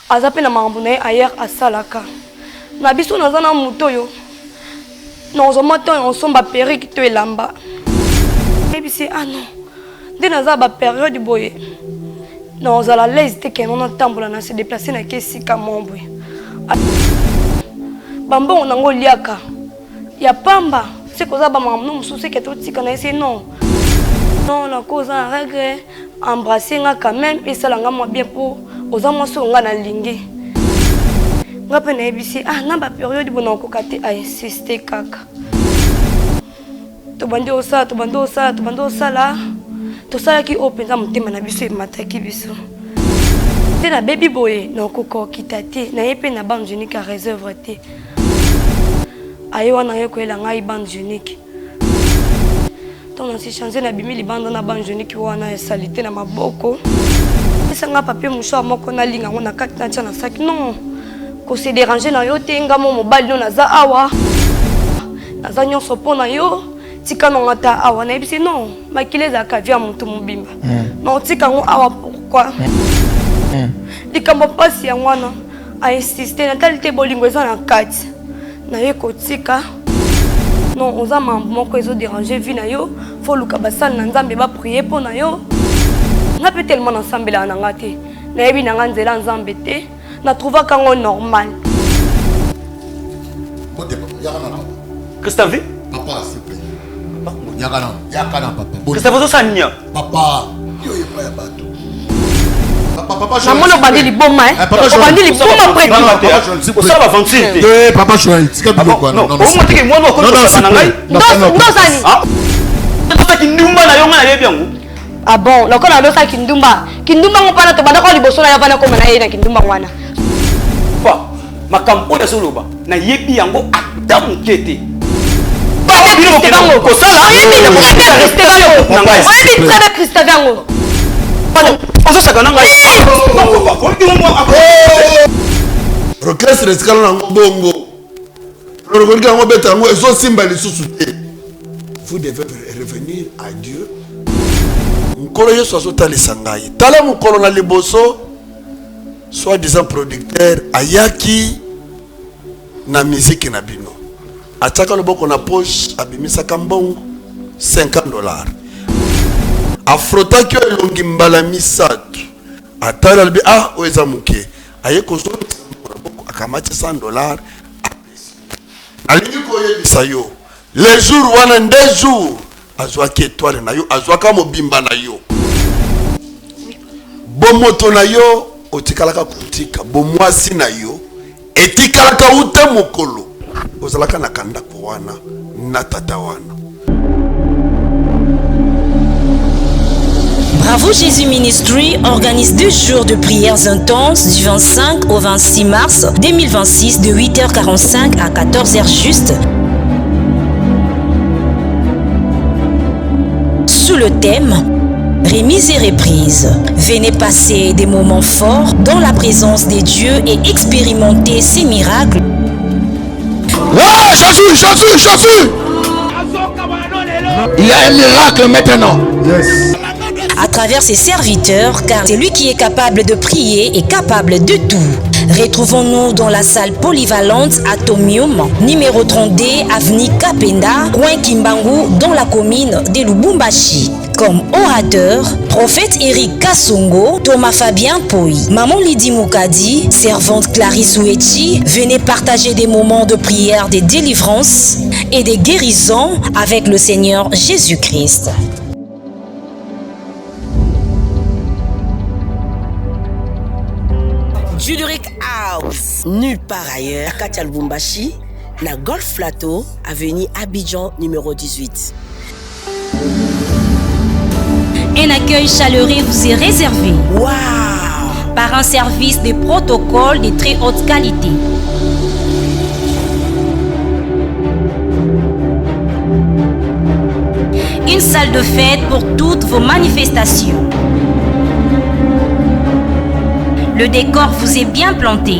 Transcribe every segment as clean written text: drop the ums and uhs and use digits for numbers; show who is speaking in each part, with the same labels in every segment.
Speaker 1: aza pe na makambo na ye ayer asalaka na biso naza na moto oyo nazoma to onsomba periki to elamba ebisi non nde naza bapériode boye nazala lese te keno natambola na se déplace na kesika mo boye bambongo nango liaka ya pamba se koza bamakambo mosusu eke totika na ese non na koza na regret embrasser nga quand même esalanga mwa bien po oza mwasi oyo nga na lingi nga mpe nayebisi na bapériode bo nakokoka te ainsiste kaka tobandi osala tosalaki oyo mpenza motema na biso emataki biso te nabebi boye nakokoka okita te naye mpe na bande unique ya réserve te aye wana ye koyela ngai bande unique ntango nasi change na bimi libanda na bande unique wana esali te na maboko esanga papier mouchoir moko nalinga yango na kati natia na saki non kose déranger na yo te ngamo mobali no naza awa naza nyonso mpo na yo tika nonga ta awa nayebisi non makili ezalaka vi ya motu mobimba non tika yango awa pourkui likambo mpasi yango wana ainsiste natali te bolingo eza na kati naye kotika non oza mambo moko ezodéranger vi na yo fo luka basali na nzambe baprie mpo na yo nga mpe tellement nasambelaka na nga te nayebi na nga nzela nzambe te natrouvaka yango normal.
Speaker 2: Christophe?
Speaker 3: Papa, s'il te plaît. Yakana, papa.
Speaker 2: Christophe, ça nia.
Speaker 3: Papa, yo y pas ya bateau. Papa,
Speaker 1: je ne bandi li boma
Speaker 3: papa, je
Speaker 1: bandi li boma près.
Speaker 2: Ça va avancer.
Speaker 3: Papa, je suis un peu quoi.
Speaker 2: Non, non,
Speaker 1: ah bon, la kola dosa kindumba. Kindumba ngopana to bana ko liboso na yabana ko mana ye na kindumba wana.
Speaker 2: Pa, makambo ya soloba. Na yebi yango adamu kete.
Speaker 1: Ba bino ko ko sala. Yebi na ko Christophe. Na ngai. Yebi très Christophe yango.
Speaker 2: Ozo saka na ngai.
Speaker 3: Orchestre rescalo na bongo. Rokoki yango beta yango ezo simba lisusu te. Vous devez revenir à Dieu. Mukolo yesu azotalisa ngai tala mukolo na liboso soi-disant producteur ayaki na musique na bino ataka loboko na poche abimisaka mbongo $50 afrotaki elongi mbala misatu atala lobi oyo eza moke aye kozongisa loboko akamati $100 alingi koyebisa yo les jours wana nde jours azwaki étoile na yo azwaka mobimba na yo bomoto na yo otikalaka kotika bomwasi na yo etikalaka ute mokolo ozalaka na kandako wana na tata wana.
Speaker 4: Bravo Jésus Ministry organise 2 jours de prières intenses du 25 au 26 mars 2026 de 8h45 à 14h juste. Sous le thème Remise et reprise. Venez passer des moments forts dans la présence des dieux et expérimenter ces miracles.
Speaker 3: Jésus! Il y a un miracle maintenant. Yes.
Speaker 4: À travers ses serviteurs, car c'est lui qui est capable de prier et capable de tout. Retrouvons-nous dans la salle polyvalente Atomium, numéro 32, avenue Kapenda, coin Kimbangu, dans la commune de Lubumbashi. Comme orateur, prophète Eric Kassongo, Thomas Fabien Poi, Maman Lydie Moukadi, servante Clarisse Ouechi, venez partager des moments de prière, de délivrance et de guérison avec le Seigneur Jésus-Christ.
Speaker 5: Juduric House, nulle part ailleurs qu'à Lubumbashi, la Golf Plateau, avenue Abidjan numéro 18.
Speaker 4: Un accueil chaleureux vous est réservé.
Speaker 5: Wow!
Speaker 4: Par un service de protocole de très haute qualité. Une salle de fête pour toutes vos manifestations. Le décor vous est bien planté.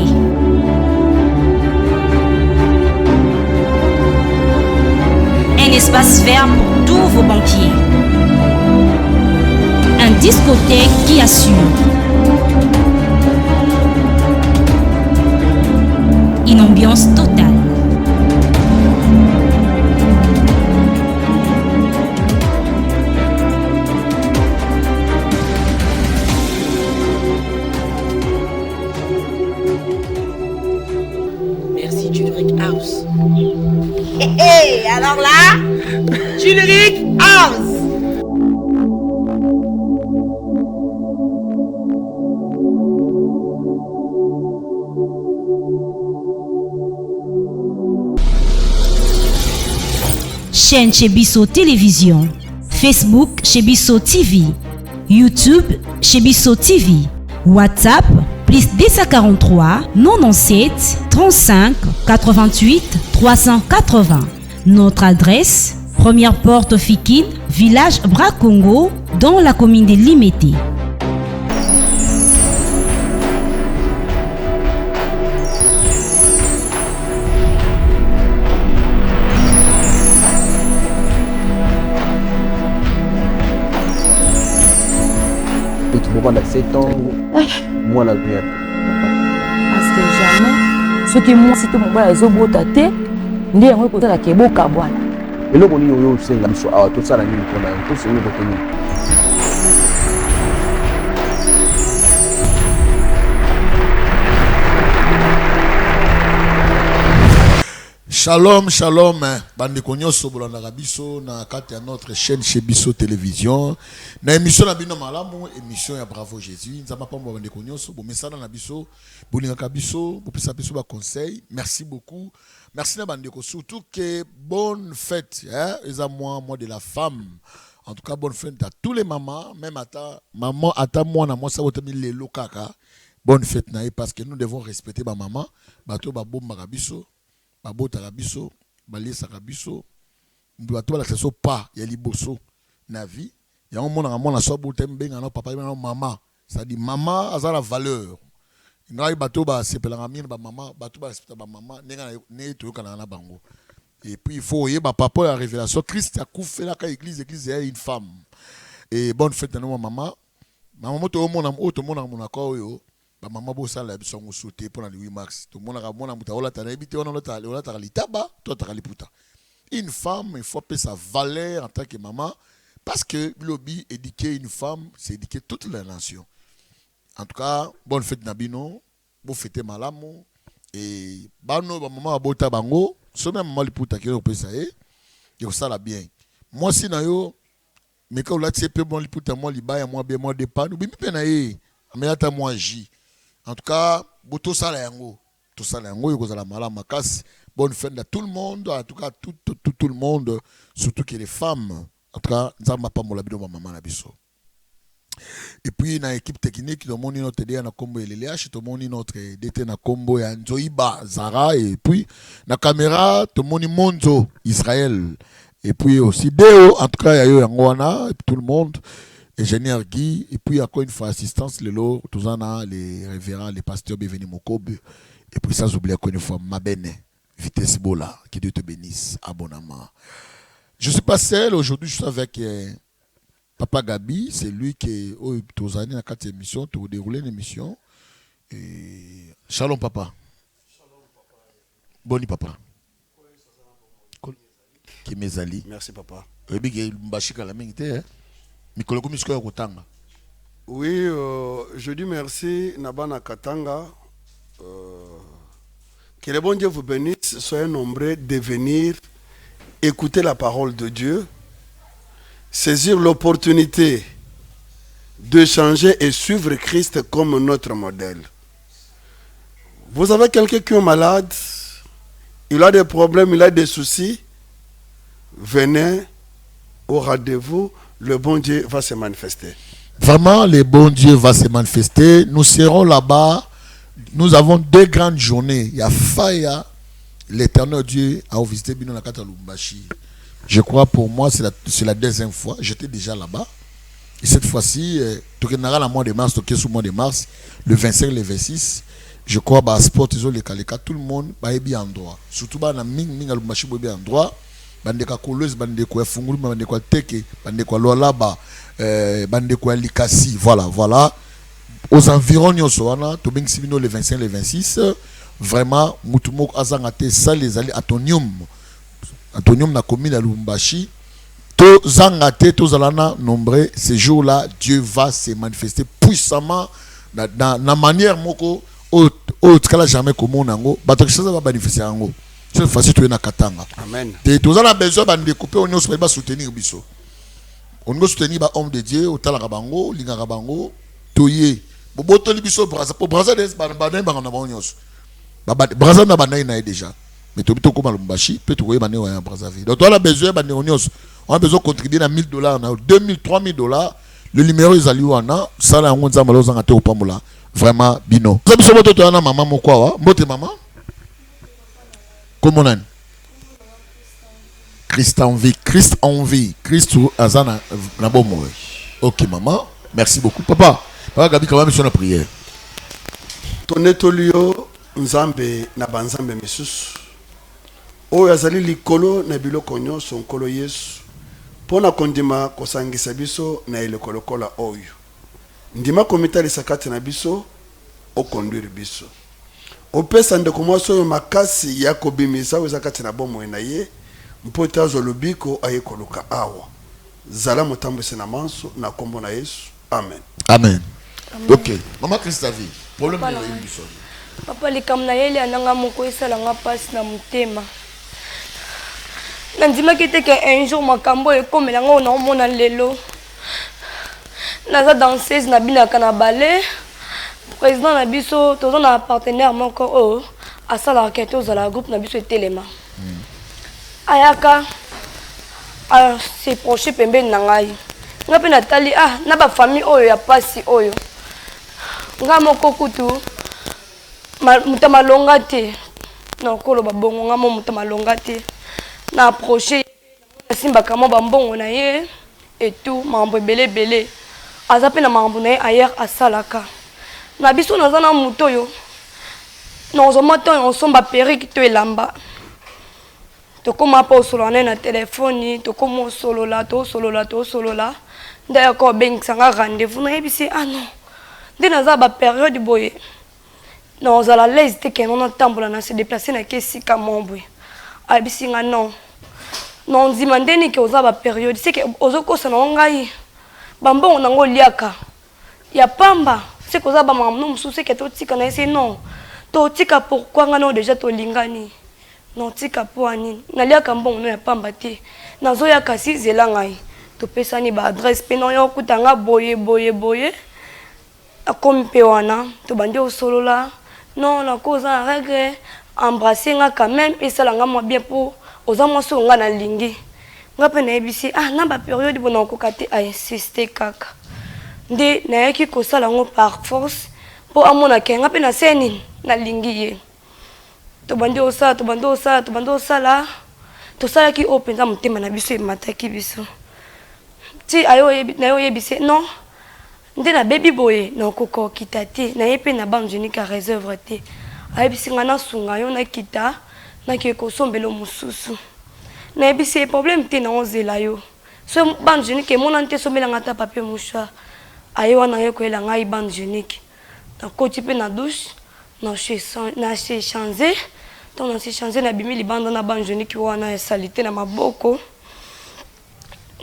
Speaker 4: Un espace vert pour tous vos banquiers. Un discothèque qui assure. une ambiance totale.
Speaker 5: Merci Tuleric House. Hey, alors là, Tuleric House.
Speaker 4: Chaîne chez Bisso Télévision, Facebook chez Bisso TV, YouTube chez Bisso TV, WhatsApp plus 243 97 35 88 380. Notre adresse, première porte Fikine, village Bracongo, dans la commune de Limete.
Speaker 6: Dans 7 ans, moi la vie.
Speaker 7: Parce que jamais, ce que moi, c'est que mon père est au bout de la tête, il est un peu de la kéboka.
Speaker 6: Et là, on y a c'est la mission à tout ça, la nuit, on a tout ce que nous.
Speaker 3: Shalom, shalom, bande konyoso bolanda biso na kati ya notre chaîne chez Bisso Télévision. Na émission na bino malamu, émission ya Bravo Jésus. Nzamba pambo bande konyoso, bo mesana na biso, bolinga biso, bo pesa biso ba conseil. Merci beaucoup. Merci na bande ko surtout que bonne fête, hein, les mois de la femme. En tout cas bonne fête à tous les mamans, même à ta maman, à ta moi na moi ça va les lokaka. Bonne fête na parce que nous devons respecter ma maman, bato ba bomba biso. Babota rabiso, balisa rabiso, bato la keso pa ya liboso na vie. Ya on mona mona so bote mbenga na papa na maman. Ça dit maman a la valeur. Ngai bato ba sepela ngamina ba maman, bato ba respecta ba maman, nenga ne to kana na bango. Et puis il faut y ba papa la révélation Christ a coufé la église est une femme. Et bonne fête à nous maman. Maman to mona to mona ko yo. Ba maman bo sala biso ngo sauter pour le 8 mars to mona ka mona muta ola ta ebité on ola ta litaba to ta liputa. Une femme il faut payer sa valeur en tant que maman parce que lobby éduquer une femme c'est éduquer toute la nation. En tout cas bonne fête nabino bo fêter malamu et bano ba maman abota bango so même maman liputa ki ko ça et ça la bien. Moi si na yo mais quand la tsepe bon liputa moi libaya moi bien moi dépend bimi pe na ye mais ata moi j. En tout cas, tout ça yango la mala makas. Bonne fête à tout le monde, en tout cas tout le monde, surtout que les femmes. En tout cas, nous avons pas mon labido maman na biso. Et puis dans l'équipe technique, tout le monde notre DA na combo LLH, tout le monde notre DT na combo ya Nzoiba Zara et puis na caméra tout le monde Monzo Israël et puis aussi Deo en tout cas ya yo yango et tout le monde. Ingénieur Guy, et puis encore une fois assistance, tous les révérends, les pasteurs Béveni Mokob, et puis sans oublier encore une fois Mabene, Vitesse Bola, que Dieu te bénisse, abonnement. Je ne suis pas seul, aujourd'hui je suis avec Papa Gabi, c'est lui qui est tous les années dans 4 émissions, tu as déroulé une émission. Shalom Papa. Shalom Papa. Boni Papa. Qui m'ezali.
Speaker 2: Merci Papa.
Speaker 8: Oui, je dis merci Nabana Katanga. Que le bon Dieu vous bénisse. Soyez nombreux de venir écouter la parole de Dieu, saisir l'opportunité de changer et suivre Christ comme notre modèle. Vous avez quelqu'un qui est malade, il a des problèmes, il a des soucis, venez au rendez-vous. Le bon Dieu va se manifester.
Speaker 3: Vraiment, le bon Dieu va se manifester. Nous serons là-bas. Nous avons 2 grandes journées. Il y a Faya, l'éternel Dieu, à visiter Bino Nakata Lumbashi. Je crois pour moi, c'est la 2e fois. J'étais déjà là-bas. Et cette fois-ci, tout le mois de mars, le 25 et le 26, je crois que sport, tout le monde va bien endroit. Surtout dans Ming Lumbashi, bien endroit. Bandeka koleuse bandeko fungulu bandeko teke bandeko lolaba bandeko likasi voilà aux environs nyoso wana to bengisi bino le 25 le 26
Speaker 9: vraiment mutumok azangate ça les ali atonium na commune à Lubumbashi to zangate to zalana nombreux ces jours-là Dieu va se manifester puissamment na manière moko au kala jamais comme onango bato ça va manifester ango cette fois-ci tu es na katanga
Speaker 8: amen
Speaker 9: te to zala besoin ba découper on se ba soutenir biso on doit soutenir ba homme de Dieu au talaka bango lingaka bango toye boboto libiso braza po braza des ba na banyos braza na banai na déjà mais to bito ko Lubumbashi peut trouver bané en Brazzaville donc toi la besoin bané on a besoin de contribuer à $1000 na $2000 $3000 le numéro is ali wana sala ngo nzamba lo zanga te opamula vraiment bino ça biso moto to na maman moko wa mbote maman comment on Christ en vie Christ azana na bomo OK maman merci beaucoup papa Gabi quand même sur la prière
Speaker 8: tonetolio nzambe na banzambe misusu oyo azali likolo na biloko nyonso nkolo Yesu pona kondima kosangisa biso na elekolokola oyo ndima komitalisa kati na biso okonduire biso opesa ndeko mwasi oyo makasi ya kobimisa oyo eza kati na bomoi na ye mpo ete azwa lobiko aye koluka awa zala motambwisi na manso na kombo na Yesu amen
Speaker 9: amen. Ok mama Christavi problème na yo biso
Speaker 1: papa likam na yeli ananga moko esalanga pasi na motema nandimaki te ke un jour makambo ekomelanga oyo naomona lelo naza danseuse nabinaka na ballet président na biso toza na partenaire moko oyo asalaka ke tozala groupe na biso etelema ayaka se proche pembeni na ngai nga mpe natali na bafamille oyo ya pasi oyo nga moko kutu muta malonga te na koloba bongo nga mo muta malonga te na approché nasimbaka mo bambongo na ye etu mambo ebele aza mpe na mambo na ye ayer asalaka na biso naza na moto oyo nazoma to onsomba periki to elamba tokoma mpo osolola naye na telefoni tokoma osolola nde yaka obengisanga rendez-vous nayebisi non nde naza baperiode boye nazala lese te keno natambola na se déplace na ke esika mo boye ayebisi nga non ndima ndeni ke oza baperiode seke ozokosa na ngai bambongo nango oliaka ya pamba seke oza bamakambo mosusu seke totika na ese non totika pourkui nga nao deja tolingani non tika po anini naliaka mbongo no ya pamba te nazoyaka si zela ngai topesani baadresse mpe no yo okutanga boye akomi mpe wana tobandi osolola non nakoza na règle embrasser nga quand même esalanga mwa bien mpo oza mwasi oyo nga nalingi nga mpe nayebisi na baperiode bona okoka te ainsiste kaka nde nayaki kosala yango par force mpo amonake nga mpe naseye nini nalingi ye tobandi osala tosalaki oyo mpenza motema na biso emataki biso ti nayoyebisi non nde nabebi boye nakoka okita te naye mpe na banjunique areserve te ayebisi nga nasunga yo nakita nakee kosombela mosusu nayebisi problème te na ozela yo so banjunique emonani te sombelanga ata papier mouchoir aye wana ye koyela ngai banjunique nakoti mpe na douche nachechange ntango nachechange nabimi libanda na banjunique wana esali te na maboko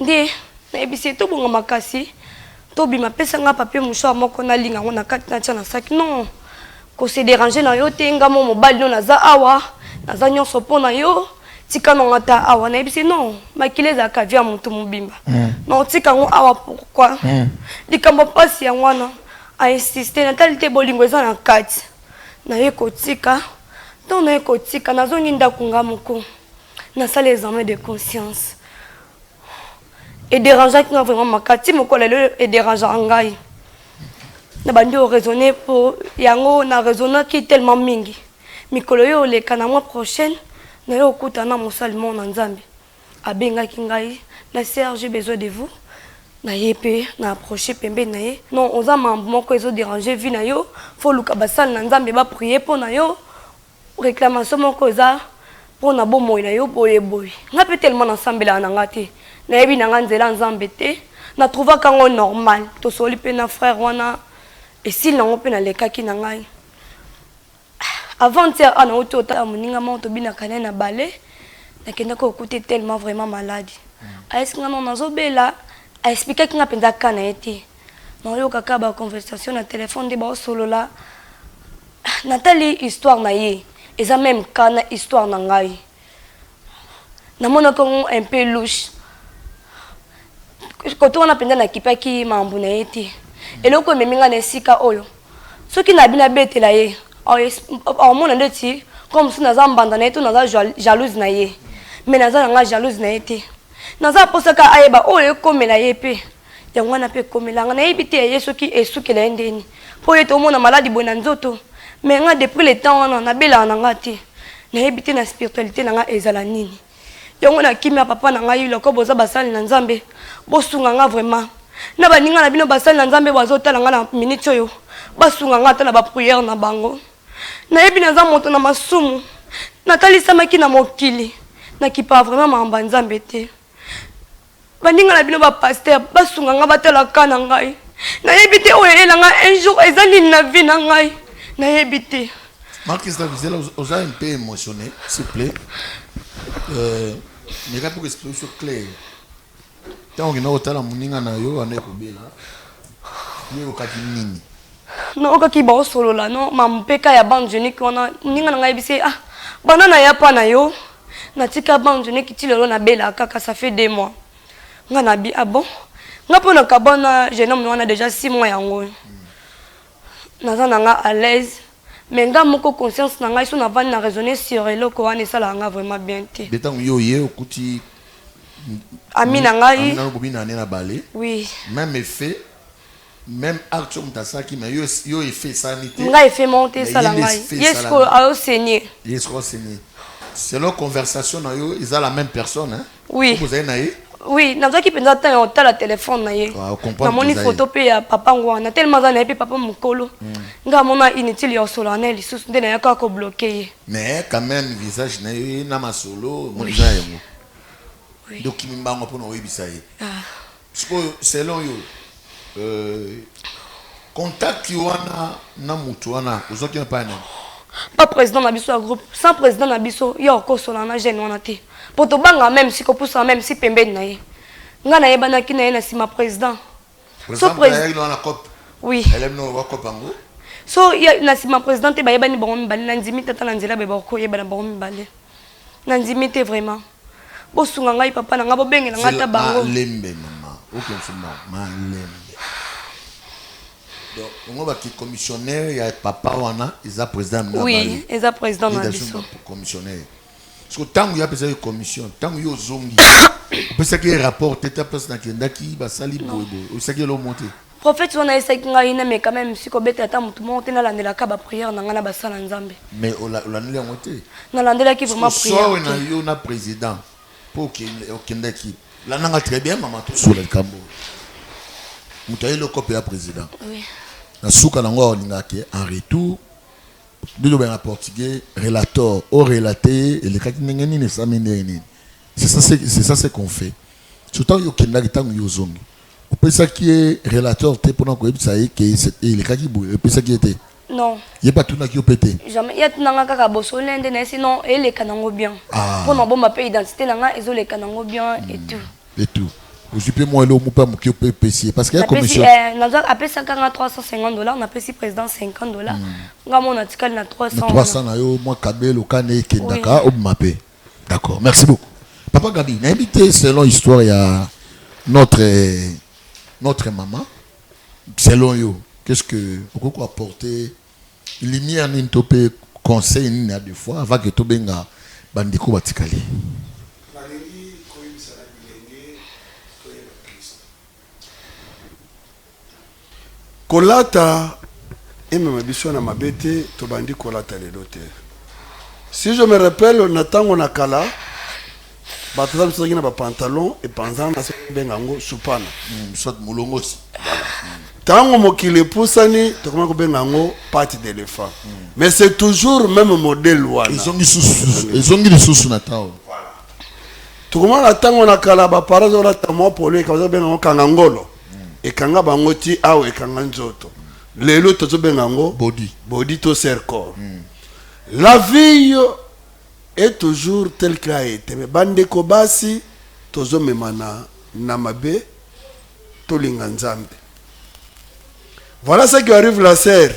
Speaker 1: nde nayebisi tobonga makasi tobima pesanga papier mouchoir moko nalinga ngo na kati na tia na saki non kose déranger na yo te nga mo mobali no naza awa naza nyonso mpo na yo tika nonga ta awa nayebisi non makili ezalaka via moto mobimba non tika ngo awa pourkui likambo mpasi yango wana ainsiste natali te bolingo eza na kati naye kotika ntango naye kotika nazongi ndako nga moko nasala examen de conscience ederangeaki nga vraiment makati moko lelo ederangeaka ngai nabandi oraisonne mpo yango na raisonnaki tellement mingi mikolo oyo oleka na mois prochaine naye okutana na mosalimo na nzambe abengaki ngai na sœur j'ai besoin de vous naye mpe na approché pembeni na ye non oza mambo moko ezodérange vi na yo fo luka basali na nzambe baprie mpo na yo réclamation moko eza mpo na bomoi na yo boyeboye nga mpe tellement nasambelaka na nga te nayebi na nga nzela nzambe te natrouvaka ngo normal tosoli mpe na frère wana esili nango mpe nalekaki na ngai avant-hier ana auto ta moninga monto bina kana na balé na kenda ko écouter tellement vraiment malade est-ce que non azobela a expliquer que nga penda kana été non yo kaka ba conversation na téléphone de ba solo là Nathalie histoire na ye eza même kana histoire na ngai na mona ko un peu louche quand on a penda na kipaki mambu na été eloko meminga na sika oyo soki na bina betela ye au monde ndeti comme si naza mbanda na ye to naza jalouse na ye mais naza nga jalouse na ye te naza posaka ayeba oyo ekomela ye pe yango na pe komelanga na yebi te ye soki esukela ye ndeni po ye tomona maladi boye na nzoto mais nga depuis le temps wana nabelaka na nga te na yebi te na spiritualité na nga ezala nini yango na kimia papa na ngai loko boza basali na nzambe bosunga nga vraiment na baninga na bino basali na nzambe bazotala nga na minute oyo basunga nga ata na bapriere na bango nayebi naza moto na masumu natalisamaki na mokili nakipa vraiment maamba nzambe te baninga na bino bapaster basunga nga batalaka na ngai nayebi te oyo eyelanga un jour eza nini na vie na ngai nayebi te.
Speaker 9: Marc Islavizela, vous avez un peu émotionné, s'il vous plaît. Mais pour expliquer sur clair. Tant que nous avons moninga na yo ane kubela. Yo kaki nini?
Speaker 1: Non kaki ba solo la non mampeka ya banjeni kona ninga na ngai bise ah banana ya pa na yo na tika banjeni kitilelo na bela kaka ça fait 2 mois. Nga na bi ah bon. Nga pona kabana jeune homme on a déjà 6 mois yango. Naza na nga à l'aise. Mais nga moko conscience na ngai so na vani na raisonner sur eloko wana sala nga vraiment bien te.
Speaker 9: Betango yo ye okuti
Speaker 1: Amina ngai.
Speaker 9: Amina ngobina na balé.
Speaker 1: Oui.
Speaker 9: Même effet, même acte mtasaki mais yo effet sanité.
Speaker 1: Nga effet monter sala ngai. Yesko a enseigné.
Speaker 9: Yesko enseigné. Selon conversation na yo, ils ont la même personne hein.
Speaker 1: Oui.
Speaker 9: Vous avez naé?
Speaker 1: Oui, na zaki penza ta on la téléphone na ye. Na moni photo pe ya papa ngwana tellement za na pe papa mukolo. Nga mona inutile ya solennel sous ndena ya ka ko bloquer.
Speaker 9: Mais quand même visage na yo na masolo mon za yango. Donc kimbango pour no yebisa ye. Selon yo contact wana na mutu wana uzoki na pana.
Speaker 1: Pas président na biso groupe, sans président na biso yo ko solana jeune wana te. Pour to banga même si ko poussa même si pembeni na ye. Nga na yebana ki na ye na sima président.
Speaker 9: So président na cop.
Speaker 1: Oui.
Speaker 9: Elle aime no wa copango.
Speaker 1: So ya na sima président te ba yebani bango mibale na nzimi tata na nzela be ba ko yebana bango mibale. Na nzimi te vraiment. Bo sunga ngai papa na nga bo bengela ngata bango.
Speaker 9: Lembe mama. Aucun fuma ma lembe. Donc on va qui commissionnaire il y a papa wana ils a président na
Speaker 1: oui, ils a président na biso.
Speaker 9: Commissionnaire. Parce que tant il y a besoin de commission, tant il y a zongi. Parce que les rapports tête place na kendaki ba sali bobo. O saki lo monter.
Speaker 1: Prophète on a essayé ngai na mais quand même si ko beta ta mutu monter na landela ka ba prière na ngana ba sala nzambe.
Speaker 9: Mais o landela monter.
Speaker 1: Na landela ki vraiment prière.
Speaker 9: Soit on a yo na président pour que o kendaki. La nanga très bien maman tout sur le cambo. Mutaye le copie la président. Oui. Na souka nango olingaki en retour de bien en portugais relateur au relaté et les kaki nengeni ne sameni. C'est ça c'est qu'on fait. Surtout yo kendaki tango yo zongi. On peut ça qui est relateur te pendant que ça y que les kaki bou et puis ça qui était.
Speaker 1: Non.
Speaker 9: Il y a pas tout na qui pété.
Speaker 1: Jamais. Il y a tout nanga kaka bosolende na sinon et les kanango bien. Pour na bomba pe identité nanga ezo les kanango bien et tout.
Speaker 9: Et tout. Je peux moi le moupa qui peut payer parce qu'il y a commission.
Speaker 1: Nous avons appelé ça $350, on a payé président $50. Nous avons article na 300.
Speaker 9: 300 na yo moi kabelo kane kendaka au mapé. D'accord. Merci beaucoup. Papa Gabi, n'a invité selon l'histoire il y a notre maman. Selon yo, qu'est-ce que pourquoi apporter lumière ni topé conseil ni à deux fois avant que tobenga bandiko batikali.
Speaker 8: Kolata emema biso na mabete to bandi kolata lelo te. Si je me rappelle natango na kala batata biso na ba pantalon et panzan na bengango supana
Speaker 9: soit mulongosi.
Speaker 8: Tango mokile pusani to comment ko bengango pâte d'éléphant. Mais c'est toujours même modèle wana.
Speaker 9: Ils ont mis les sous na tao.
Speaker 8: Voilà. To comment na tango na kala ba parazo la tamo polo ka bengango kangangolo. Et kanga bangoti awe kanga nzoto lelo tozo bengango
Speaker 9: body
Speaker 8: to ser corps La vie est toujours telle qu'elle a été. Mais bande kobasi tozo memana namabe tolinga nzambe. Voilà ce qui arrive la sœur.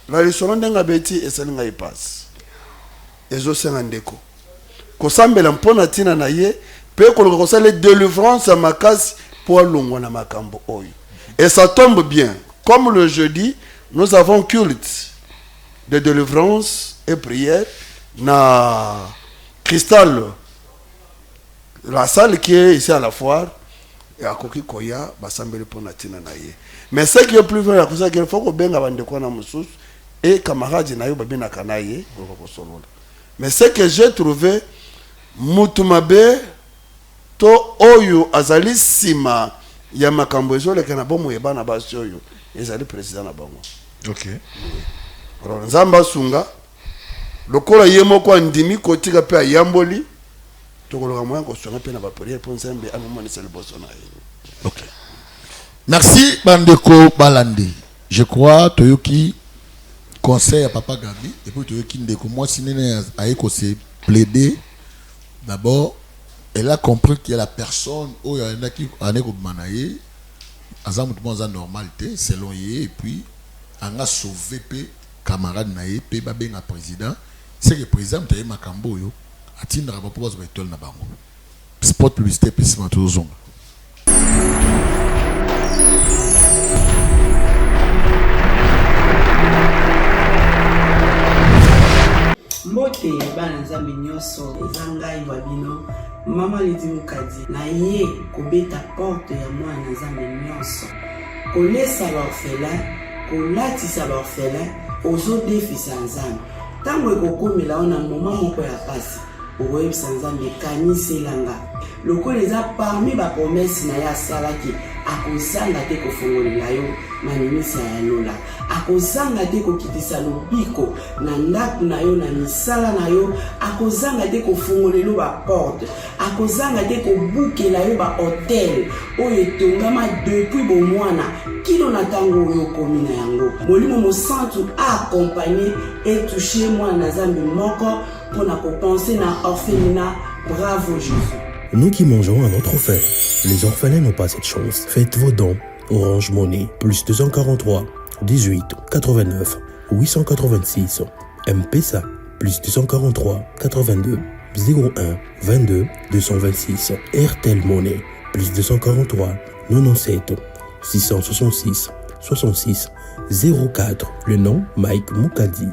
Speaker 8: La leçon d'enga beti et ça y passe. Ezo sengandeko. Kosambela mpona tina na ye pe ko kosale délivrance à makasi pour longo na makambo oyo. Et ça tombe bien. Comme le jeudi, nous avons culte de délivrance et prière na Cristal, la salle qui est ici à la foire, et à Koki Koya, Basambele Ponatina Naye. Mais ce qui est plus vrai, c'est qu'il faut que Benga Bandekwana Moussous et camarades Nayo Babina Kanaye. Mais ce que j'ai trouvé, Moutumabe, To Oyo Azali Sima, Yamakambozo, le Kanabomo Yebana Basioyo, Ezali président Nabango.
Speaker 9: Ok.
Speaker 8: Alors, Nzamba Sunga. Le corps est moko andimi kotika pe yamboli tokoloka moya ko songa pe na ba prière pour nzambe amomoni c'est le bosona.
Speaker 9: OK. Merci Bandeko Balandi. Je crois Toyoki conseil à Papa Gabi et puis Toyoki ndeko moi sinene aiko se plaider. D'abord, elle a compris qu'il y a la personne où il y en a qui en est comme manaye azam tout monde en normalité selon yé et puis on a sauvé pe camarade naye pe ba benga président. C'est que le président de Makambo a dit que rapport aux étoiles na bango. Spot publicité précisément tout zone.
Speaker 10: Mbote bana nzambe nyoso ezangai wabino mama leti mukadi na ye kobeta porte ya mwana nzambe nyoso kolesa l'orphelin kolatisa l'orphelin ozo defisa nzambe. Tango ekokomela ona moment moko ya pasi okoyebisa nzambe kaniselanga lokola eza parmi bapromese na ye asalaki akozanga te kofongolela yo manimisa ya lola akozanga te kokitisa lobiko na ndako na yo na misala na yo akozanga te kofongolela baporte akozanga te kobukela yo bahotel oyo etongama depuis bomwana kilo na ntango oyo okomi na yango molimo mosantu accompagné et touché mwana na nzambe moko mpona kopense na orphelinat. Bravo Jésus.
Speaker 11: Nous qui mangeons à notre faim, les orphelins n'ont pas cette chance. Faites vos dons. Orange Money, plus 243 18 89 886. M-Pesa, plus 243 82 01 22 226. Airtel Money, plus 243 97 666 66 04. Le nom Mike Moukadi.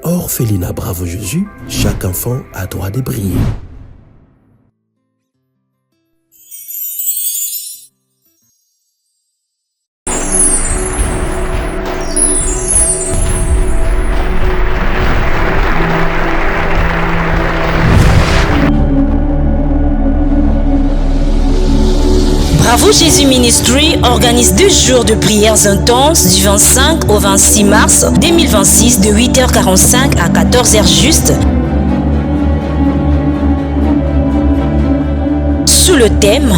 Speaker 11: Orphelinat Bravo Jésus, chaque enfant a droit de briller.
Speaker 4: Bravo Jésus Ministry organise 2 jours de prières intenses du 25 au 26 mars 2026 de 8h45 à 14h juste. Sous le thème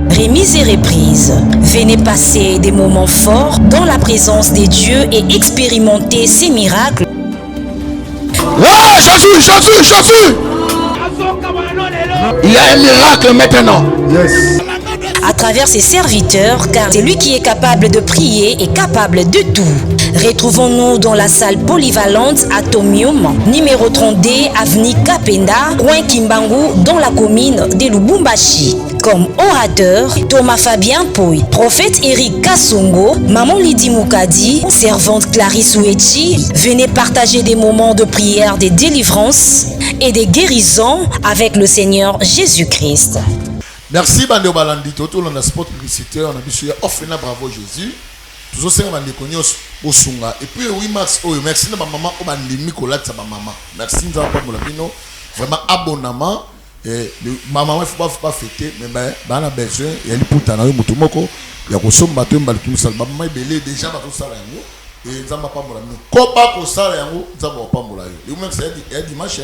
Speaker 4: Remise et reprise. Venez passer des moments forts dans la présence des dieux et expérimenter ces miracles.
Speaker 9: Ah, Jésus! Il y a un miracle maintenant.
Speaker 3: Yes.
Speaker 4: À travers ses serviteurs, car c'est lui qui est capable de prier et capable de tout. Retrouvons-nous dans la salle polyvalente Atomium, numéro 30D, avenue Kapenda, coin Kimbangu, dans la commune de Lubumbashi. Comme orateur, Thomas Fabien Poy, prophète Eric Kassongo, maman Lydie Moukadi, servante Clarisse Ouechi, venez partager des moments de prière, de délivrance et de guérison avec le Seigneur Jésus-Christ.
Speaker 9: Merci Bandeo Balandi, tout le monde sport publicitaire, on a vu Orphelinat Bravo Jésus. Toujours c'est un Konyos au Sunga. Et puis 8 mars, merci à ma maman, au bandimi Colat, sa maman. Merci nous avons vraiment abonnement. Et maman, il ne faut pas fêter, mais on a besoin, il y a des poutana, il y a des choses qui sont maman est belé déjà dans tout ça. Et nous avons pas moulin. Kopa ko sala yango, nous avons pas moulin. Le même c'est dimanche,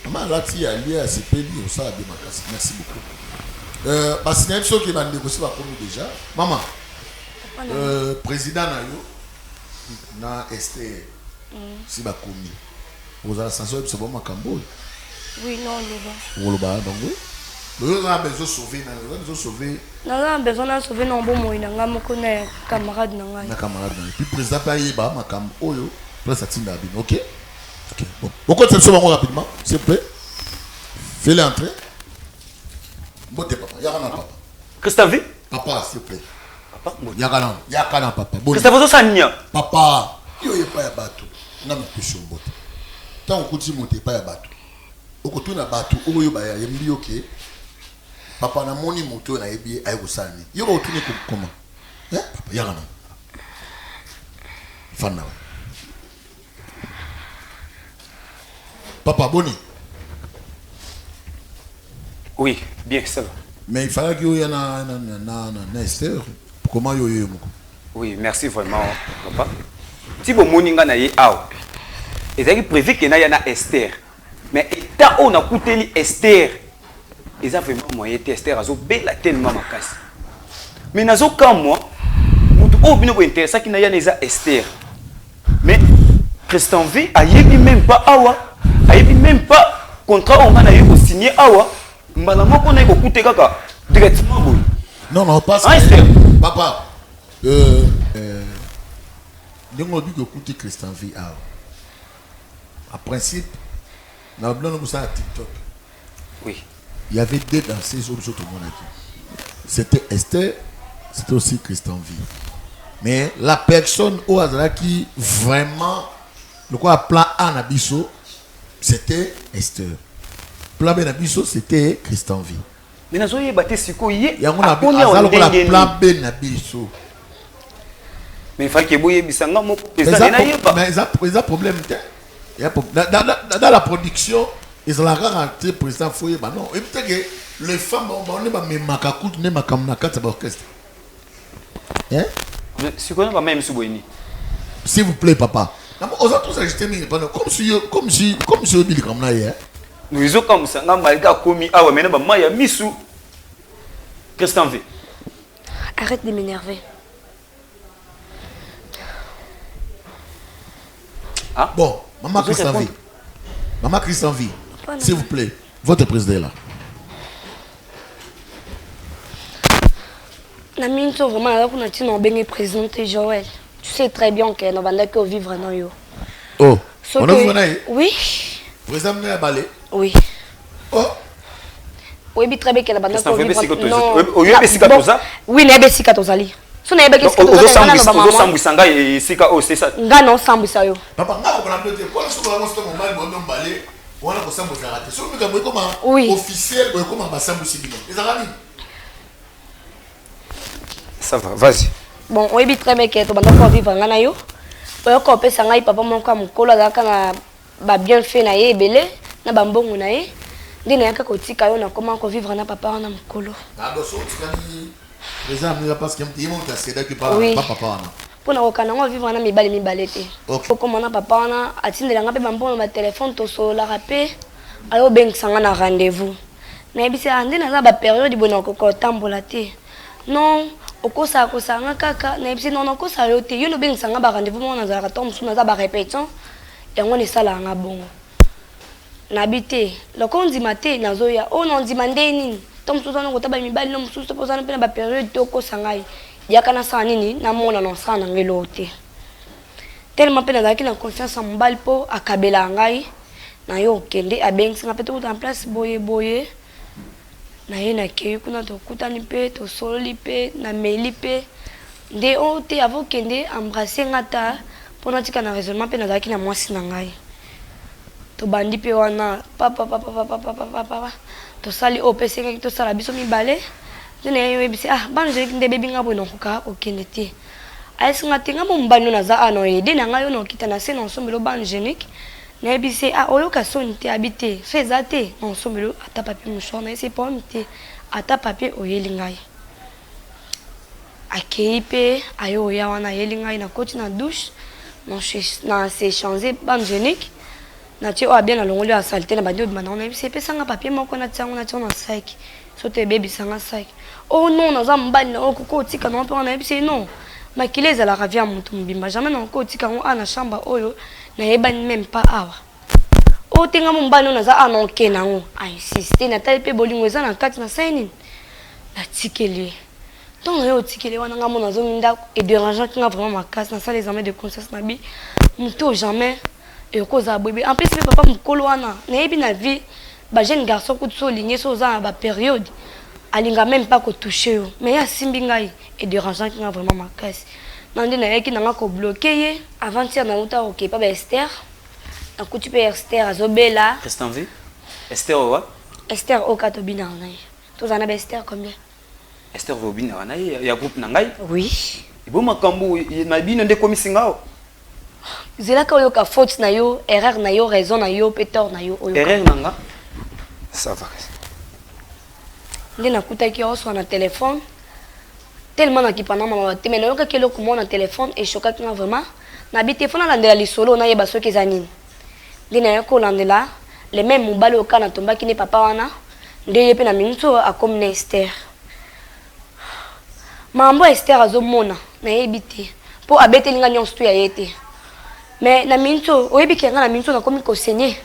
Speaker 9: maman là qui a lié à ce pays au sala de Makasi. Merci beaucoup. Parce qu'il y a une chose qui m'a négocié déjà. Maman, président na yo na STR si ba komi Vous avez sensé que c'est bon Macambo.
Speaker 1: Oui, non, Loba.
Speaker 9: Vous l'avez donc. Vous avez besoin de sauver, vous avez besoin de sauver.
Speaker 1: Non, non, besoin de sauver non bon moi, n'a pas connaît camarade n'a.
Speaker 9: Na camarade. Puis président paye ba Macambo oyo, place atinda bin. OK? OK. Bon. Pourquoi tu le rapidement, s'il vous plaît? Fais-le entrer. Bote papa, yakana papa.
Speaker 2: Qu'est-ce que tu as vu?
Speaker 9: Papa, s'il vous plaît.
Speaker 2: Papa,
Speaker 9: yakana papa.
Speaker 2: Qu'est-ce que tu as fait ça?
Speaker 9: Papa, yo ye pas ya bato. Na me question bote. Tant on continue monter pas ya bato. Okoto na bato, oyo ba ya yembi OK. Papa na moni moto na yebi ay kosani. Yo ba otune comment? Hein? Papa, yakana. Fana. Papa Boni.
Speaker 2: Oui, bien, ça va.
Speaker 9: Mais il fallait qu'il y ait un Esther. Comment il y a eu?
Speaker 2: Oui, merci vraiment, papa. Si vous moninga na ye aw, ezali prévu que na ya na Esther. Mais état on a coûté Esther. Ils ont vraiment moyen Esther azo bela tellement makasi. Mais nazo comme moi, mutu o bino ko intéressant ki na ya na Esther. Mais Christian V a yebi même pas awa, a yebi même pas contrat on a eu signé awa. Mbala ko na ko coûter kaka directement boy.
Speaker 9: Non, parce que papa on dit que coûter Christian V awa. En principe, dans le blanc ça TikTok.
Speaker 2: Oui.
Speaker 9: Il y avait deux danseuses sur tout le monde aquí. C'était Esther, c'était aussi Christian V. Mais la personne au hasard qui vraiment le quoi plan A Nabiso, c'était Esther. Plan B Nabiso, c'était Christian V.
Speaker 2: Mais nazo ye baté siko ye.
Speaker 9: Ya ngona plan B Nabiso.
Speaker 2: Mais il fallait que boye bisanga mo président na ye pas.
Speaker 9: Mais ça problème dans la production, ils ont la garantie président Foye bah non. Et peut-être que les femmes on est pas même makakout ne makamna quatre orchestre. Hein?
Speaker 2: Si qu'on pas même souboini.
Speaker 9: S'il vous plaît papa. Aux autres ajouter mais comme si on dit comme là hier.
Speaker 2: Nous ils comme ça ngamba ga komi awa mais ba maya misu. Qu'est-ce que t'en fais?
Speaker 1: Arrête de m'énerver.
Speaker 2: Ah
Speaker 9: bon, maman Christian V. Maman Christian V. S'il vous plaît, votre président est là.
Speaker 1: Naminto vraiment là qu'on a dit non bien présenté Joël. Tu sais très bien que nous allons que vivre dans yo.
Speaker 9: Oh. On a vu là?
Speaker 1: Oui.
Speaker 9: Président n'est pas allé.
Speaker 1: Oui.
Speaker 9: Oh.
Speaker 1: Oui, bien très bien que la bande
Speaker 2: que vivre. Non. Au lieu de sikatoza.
Speaker 1: Oui, n'est pas sikatozali. So n'est pas que
Speaker 2: sikatoza. Ozo sambisanga et sika oh c'est ça.
Speaker 1: Nga non sambisa yo.
Speaker 9: Papa nga ko na peut quoi ce qu'on va se tomber mal bon balé. On a ko sambuza raté. So nga boy comment officiel boy comment ba sambusi bino. Ezalani.
Speaker 2: Ça va, vas-y.
Speaker 1: Bon, on est très bien que tu vas vivre en Anayo. On peut faire ça, papa, mon cas, mon collègue, a bien fait, na ye, belé, na bambon, na ye. Dina yaka kotika yo na comment vivre na papa na mukolo.
Speaker 9: Ah donc tu dis exemple là parce que me dit mon c'est que pas papa na.
Speaker 1: Pour na okana ngo vivre na mibale te. Pour comment na papa na atindela ngape bambon na téléphone to so la rapé. Ayo beng sanga na rendez-vous. Na yebisi ande na za ba période bona ko tambola te. Non, okosa nga kaka na yebisi non okosa yo te. Yo no beng sanga ba rendez-vous mo na za ka tombe na za ba répétition. Et on est sala nga bongo. Nabité loko ndima te nazoya o non ndima ndeni tom suzana ko taba mibali no mususu posana pe na ba période to ko sangai yakana sa nini na mona no sana ngelote tellement pe na na confiance en mbali po akabela ngai na yo kende abengi nga pe to en place boye na ye na ke kuna to kutani pe to soli pe na meli pe nde o te avo kende embrasser ngata pona tika na raisonnement pe na na mwasi na ngai to bandi pe wana papa to sali opese ngaki to sala biso mibale tene yo ebisi banje nde bebi ngabo no kuka okende te ayesi ngati ngamo mbano na za ano ede na ngayo no kita na se no sombelo banjenik na ebisi oyo ka soni te habite feza te no sombelo ata papier mouchoir na ese pom te ata papier oyeli ngai akei pe ayo ya wana yeli ngai na koti na douche na se changer banjenik na tie o bien na longoli a salté na bandi obima na ona c'est pe sanga papier moko na tiango na tiango na sac so te baby sanga sac oh non na za mbali na okoko tika na pe ona c'est non makile za la ravia mutu mbimba jamais na okoko tika ngo ana chambre oyo na yeba même pas awa o tenga mombano naza anoke nango insiste na tali pe bolingo eza na kati na saini la tikeli donc yo tikeli wana nga mona zo minda et dérangeant qui nga vraiment ma casse na ça les examens de conscience na bi muto jamais et cause a bébé en plus le papa mukolo wana na yebi na vie ba jeune garçon ko so ligné so za ba période alinga même pas ko toucher yo mais ya simbi ngai et dérangeant qui nga vraiment ma casse nandi na yeki na nga ko bloquer avant-hier na uta OK pas ba Esther. Un coup tu peux Esther Azobela.
Speaker 2: Reste en vie. Esther Owa.
Speaker 1: Esther Okatobina Ngai. Tous en avez Esther combien?
Speaker 2: Esther Vobina Ngai. Il y a groupe Nangai.
Speaker 1: Oui.
Speaker 2: Et bon makambo il m'a bien de commis singao.
Speaker 1: Zela ka yo ka faute na yo, erreur na yo, raison na yo, pétor na yo.
Speaker 2: Erreur nanga. Ça va.
Speaker 1: Ndena kuta ki oso na téléphone. Tellement na kipana mama te mais na yo ka kelo ko na téléphone et choka ki vraiment. Na bi téléphone na ndela lisolo na yeba soki zanini. Ndena yo ko landela les mêmes mobile au kana tomba ki ne papa wana. Ndeye pe na minso a comme Esther. Mambo Esther azomona na yebite. Po abete linga nyonso tu ya yete. Mais na minso oyebi ki nga na minso na komi ko saigner.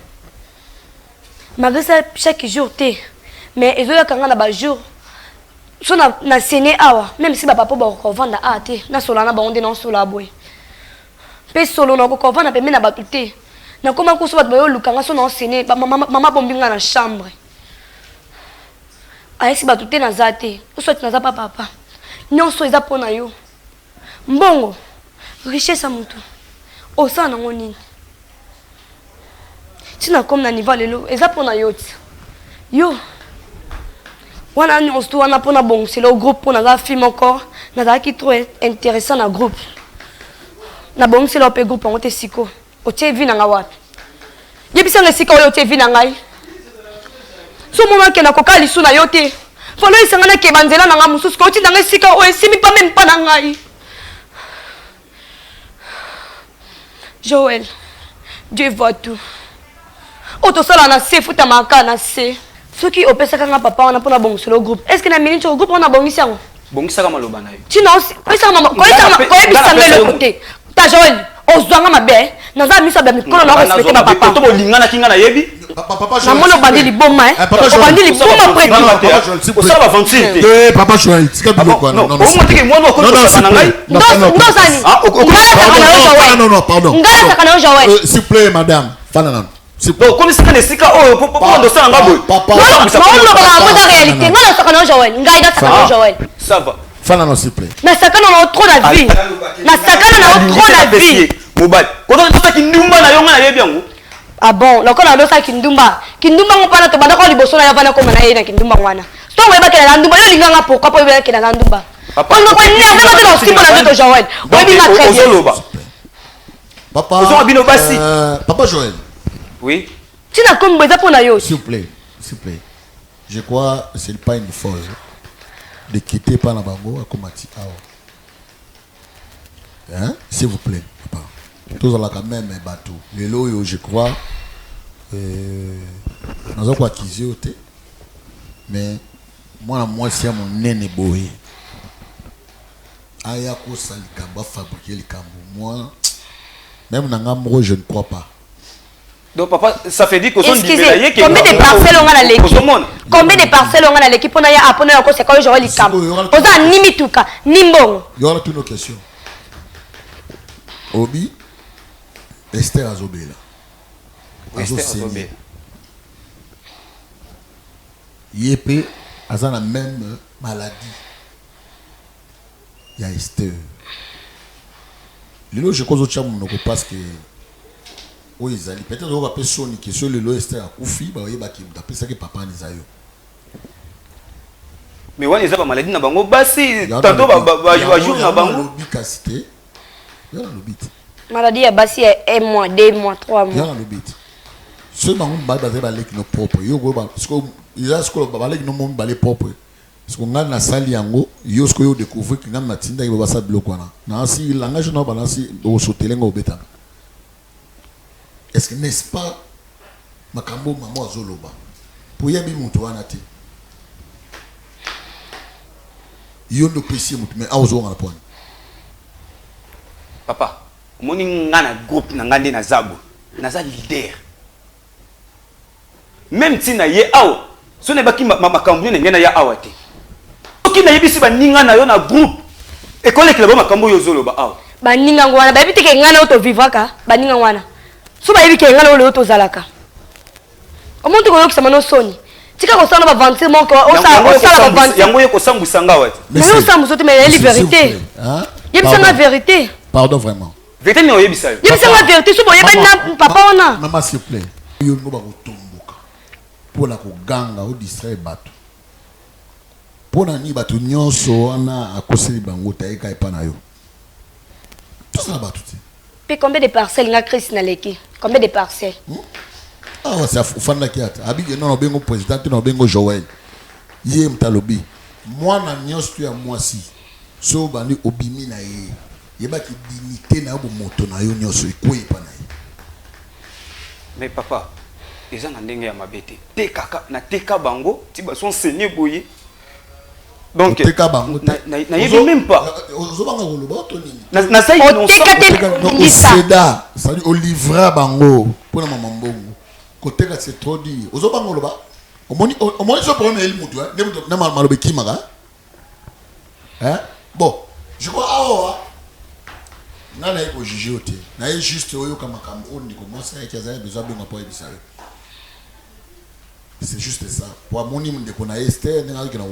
Speaker 1: Malgré ça chaque jour té. Mais ezoya kanga na ba jour. So na saigner awa même si ba papa ba ko vanda a té na solana ba onde na sola boy. Pe solo na ko vanda pe mena ba tuté. Na koma ko so ba yo lukanga so na saigner mama bombinga na chambre. Aesi ba tuté na zate. O so na za papa. Nyonso eza pona yo. Mbongo richesse mutu. Osa na ngonini. Tina comme na niveau lelo eza pona yo ti. Yo. Wana nyonso wana pona bon, c'est le groupe pona za film encore. Na za ki trop intéressant na groupe. Na bon c'est le pe groupe on te siko. O te vi na wapi. Yebisa nga sika o te vi na ngai. So mona ke na kokali su na yo te. Falo isanga na ke banzela na nga mususu ko ti na ngai sika o esimi pa même pas na ngai. Joël, Dieu voit tout. Auto sala na se futa maka na se. Ce qui opesa kanga papa on a pour bon sur le groupe. Est-ce que na minute au groupe on a bongisi yango?
Speaker 2: Bongisa kama loba na yo.
Speaker 1: Tu non, opesa mama, ko ebisa ngelo côté. Ta Joël, ozwanga mabe. Naza misa ba mikolo na respecter ba papa.
Speaker 2: To bolinga na kinga na yebi.
Speaker 9: Papa
Speaker 1: Joël. Na mono bandi liboma O bandi liboma près.
Speaker 2: Papa Joël, c'est pour ça va aventure.
Speaker 9: Eh papa Joël, c'est quoi quoi non non.
Speaker 2: Non,
Speaker 9: pardon. S'il vous plaît madame, Fananan.
Speaker 2: C'est pour comme ça que sika oh pour ndosa nga boy.
Speaker 1: Papa. Non, la réalité. Non, ça kana Joël. Ngaida ça kana Joël.
Speaker 2: Ça va.
Speaker 9: Fananan s'il vous plaît.
Speaker 1: Mais ça kana na trop la vie. Na sakana na trop la vie.
Speaker 2: Mobile. Ko to kindumba na yonga na yebi yango.
Speaker 1: Ah bon, la kona ndo sa kindumba. Kindumba ngopana to banda ko liboso na yavana ko mana ye na kindumba ngwana. To ngweba ke na ndumba yo linganga pourquoi po yeba ke na ndumba. Papa. On ko ni ave ba to simo na to Joël. Oyebi na très bien.
Speaker 9: Papa. Papa Joël.
Speaker 2: Oui.
Speaker 1: Tu n'as comme besoin pour nayo.
Speaker 9: S'il vous plaît. Je crois que ce n'est pas une folle de quitter par la bango à Komati. Hein? S'il vous plaît, papa. Tous là quand même un bateau. Le lot, je crois. Nous avons quoi qu'ils ont été. Mais moi, c'est mon nez boé. Ayako salikamba fabriquer les cambos. Moi, même dans je ne crois pas.
Speaker 2: Donc papa, ça fait dire que son
Speaker 1: libéré qui combien de parcelles on a dans l'équipe? Combien de parcelles on a dans l'équipe? On a ya apona encore c'est quand je les camp. Oza nimituka, nimbongo.
Speaker 9: Il y aura toutes nos questions. Obi Esther Azobela.
Speaker 2: Esther Azobela.
Speaker 9: Yépé a la même maladie. Il y a Esther. Le je cause au cham parce que oui, peut-être qu'on va appeler Sony qui sur le lot Esther à Koufi, bah oui, bah qui d'après ça que papa n'est ailleurs.
Speaker 2: Mais ouais, ils ont pas maladie na bango basi, tantôt bah jour na bango.
Speaker 9: Bicacité. Il y a le bit.
Speaker 1: Maladie à basi est 1 mois, 2 mois, 3 mois.
Speaker 9: Il y a le bit. Ce bango bah basé bah les qui nos propres. Yo go bah parce que il y a ce que bah les qui nos monde bah les propres. Parce qu'on a na sali yango, yo ce que yo découvrir que na matinda il va ça bloquer là. Na si langage na ba na si au sotelengo beta. Est-ce que n'est-ce pas makambo maman azoloba pour yabi mutu wana te yo no pesi mutu mais azo ngana point
Speaker 2: papa moni ngana groupe na ngande na zabo na za leader même si na ye awa so ne baki makambo ne ngena ya awa te soki na yebisi baninga na yo na groupe ekolekela ba makambo yo zoloba awa
Speaker 1: baninga ngwana bayebi te ke ngana oto vivaka baninga ngwana so bayebi ke ngana ole oto zalaka omuntu ko yokisa mano soni tika ko sana ba vantir mon ko osala ba vantir
Speaker 2: yango ye ko sambwisa ngawa te
Speaker 1: mais yo sambuso te mais la vérité
Speaker 9: hein
Speaker 1: yebisa la vérité
Speaker 9: pardon vraiment
Speaker 2: vérité ne oyebisa yo
Speaker 1: yebisa la vérité so boyeba na papa ona
Speaker 9: maman s'il vous plaît yo no ba ko tomboka pona ko ganga o distraire bato pona ni bato nyonso ana akoseli bango taika epana yo tout ça bato te
Speaker 1: pe combien de parcelles nga Chris na leki combien de parcelles
Speaker 9: ah ouais, c'est fanda kiata abige non bengo président non bengo Joël yé mtalobi moi na nyonso ya mwasi so bandi obimi na ye yeba ki dignité na bo moto na yo nyonso ekwe pa na ye
Speaker 2: mais papa eza na ndenge ya mabete te kaka na teka bango ti ba son saigné boye donc
Speaker 9: teka bango
Speaker 2: na yebi même pas
Speaker 9: ozo banga ko loba to nini
Speaker 2: na sai non
Speaker 9: seda ça dit au livrer bango pona mama mbongo koteka c'est trop dit ozo banga loba omoni so problème el mutu ne mutu na malobe kimaka hein bon je crois ah nana iko juger ote na ye juste oyo kama kambo on dit comment ça et qu'ils avaient besoin de moi pour ebisa c'est juste ça pour moni monde ko na Esther na ki na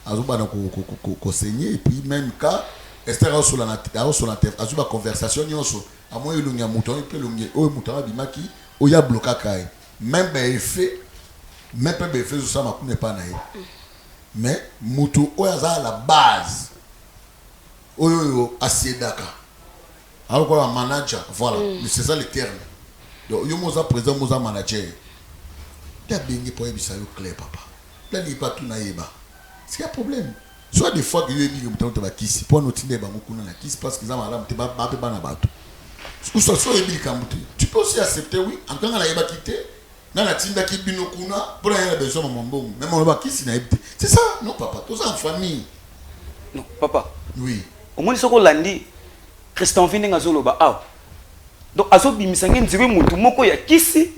Speaker 9: azuba na ko saigner et puis même cas Esther a sur la azuba conversation nyonso amo ilunga muto et puis lunga oyo muto abimaki oya bloquer kai même ben effet même pas ben effet ça makune pas na ye mais muto oya za la base oyo asiedaka alors quoi manager voilà mais c'est ça le terme donc yo moza président moza manager ta bengi pour ebisa yo clair papa là ni pas tout na yeba c'est un problème soit des fois que yo ebi muto to ba kisi pour no tinde ba ngukuna na kisi parce que za mala mte ba pe bana bato ou soit ebi kamute tu peux aussi accepter oui en tant que na yeba quitter na la tinda ki bino kuna pour rien besoin mon bon même on ba kisi na ebite c'est ça non papa tous en famille
Speaker 2: non papa
Speaker 9: oui
Speaker 2: au moins soko landi Christian Vinenga zoloba awa donc azo bimisange nziwe mutu moko ya kisi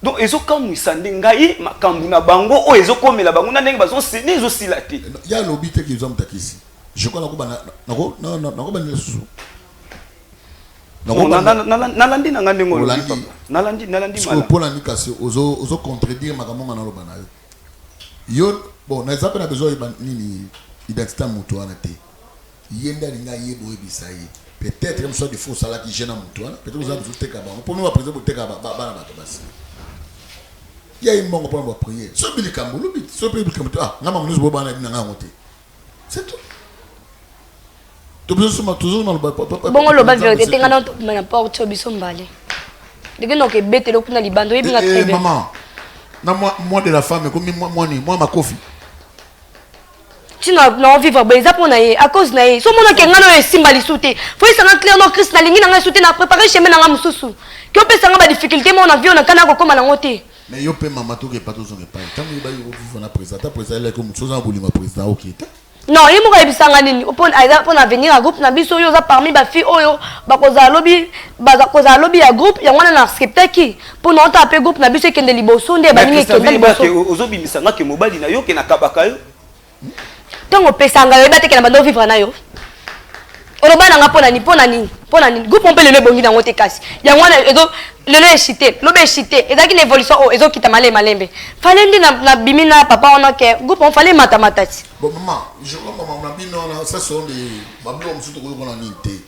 Speaker 2: donc ezo kamwisa ndengai makambu na bango o ezo komela bango na ndenge bazo sene ezo silate
Speaker 9: ya lobi te ki zo mtakisi je crois nako bana nako bana susu
Speaker 2: nalandi na ngande ngolo nalandi
Speaker 9: mala pour la nikasi ozo contredire makambo na loba na yo bon na exemple na besoin nini identité mutu ana te yenda linga yebo ebisa ye peut-être comme ça des faux salaires qui gênent mon toi peut-être vous avez tout teka ba pour nous présenter teka ba ba basi il y a une bonne pour prier so bili kambo lobi so bili kambo ah ngama nous bo bana na ngote c'est tout toujours dans le
Speaker 1: bon lo ba vérité tenga na n'importe biso mbale dès que non que bête le kuna libando yebi nga très bien
Speaker 9: maman na moi de la femme comme moi ma coffee
Speaker 1: tu n'as vivre beza pour naie à cause naie so mona ke ngano e simba lisute faut ça nga clair no Christ na lingi na sute na préparer chemin na mususu ki opesa nga ba difficulté mo na vie on kana ko koma na ngote
Speaker 9: mais yo pe mama to ke pas tous on pas tant ba yo vivre na président là comme chose en boulima président OK
Speaker 1: non il mo ka bisanga nini pour venir à groupe na biso yo za parmi ba fille oyo ba koza lobby ya groupe ya ngwana na accepter ki pour non taper groupe na biso kende liboso nde ba ningi kende liboso
Speaker 2: ozo bimisanga ke mobali na yo ke na kabaka yo
Speaker 1: tango pesanga yo bateke na bando vivre na yo oloba na nga pona ni groupe on peut le bongi na ngote kasi ya ngwana ezo lelo echité lobe echité ezaki une évolution ezo kita malembe fallait ndi na bimina papa on a que groupe on fallait matati
Speaker 9: bon maman je crois maman na bino na ça sont des bablo msuto ko na nité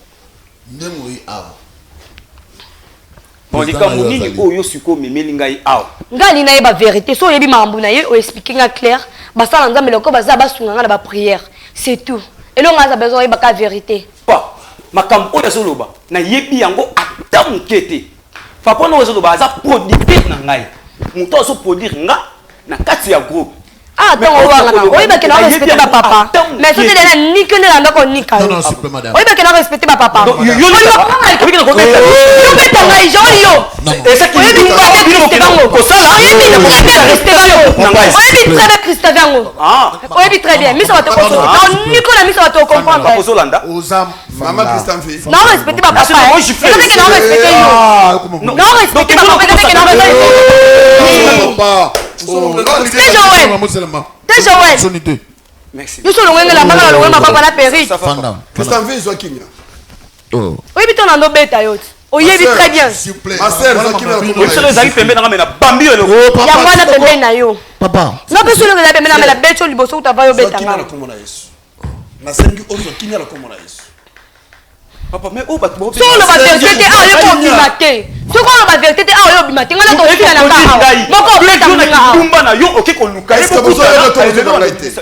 Speaker 9: ndemo yi awa
Speaker 2: bon lika munini oyo siko memeli ngai awa
Speaker 1: ngali na yeba vérité so yebi mambu na ye o expliquer nga clair basala nzambe loko baza basunga nga na ba prière c'est tout et là on a besoin yeba ka vérité
Speaker 2: pa makambo oyo zoloba na yebi yango ata mukete papa no zoloba za produire na ngai muto so produire nga na kati ya groupe
Speaker 1: ah donc on va là oui ba que non respecter ba papa mais ça c'est là ni que ne landa ko ni ka
Speaker 9: non s'il vous plaît madame
Speaker 1: oui ba que non respecter ba papa
Speaker 2: yo
Speaker 1: beta ngai yo
Speaker 2: et ça qui
Speaker 1: ko sala yebi na ko rester yo oui très bien Christophe yango ah oui très bien mais ça va te comprendre ni ko na mi ça va te comprendre
Speaker 2: pas ko landa
Speaker 9: ozam
Speaker 8: maman Christophe
Speaker 1: non respecter ba papa
Speaker 2: moi je fais
Speaker 1: non respecter yo non respecter ba papa que non respecter
Speaker 2: Merci.
Speaker 1: Yo solo ngenge la manga lo ngema papa na perite.
Speaker 3: Qu'est-ce que tu veux Kinya?
Speaker 1: Oh. Oui, bito na ndo beta yote. Oyebi très bien.
Speaker 3: S'il vous plaît. Ma sœur,
Speaker 2: Yo solo zali pembe na ngame na bambi yo.
Speaker 1: Ya mwana pembe na yo.
Speaker 9: Papa.
Speaker 1: Non pe solo ngela pembe na la becho liboso utava yo beta nga.
Speaker 3: Na sengi ozo Kinya la komona Yesu.
Speaker 2: Papa mais oh batbo.
Speaker 1: Solo ba vérité a yo ko bimate. Soko ba vérité a yo bimate ngala to fia na nga. Moko beta nga.
Speaker 2: Ndumba na yo oke ko luka.
Speaker 3: Est-ce que vous avez le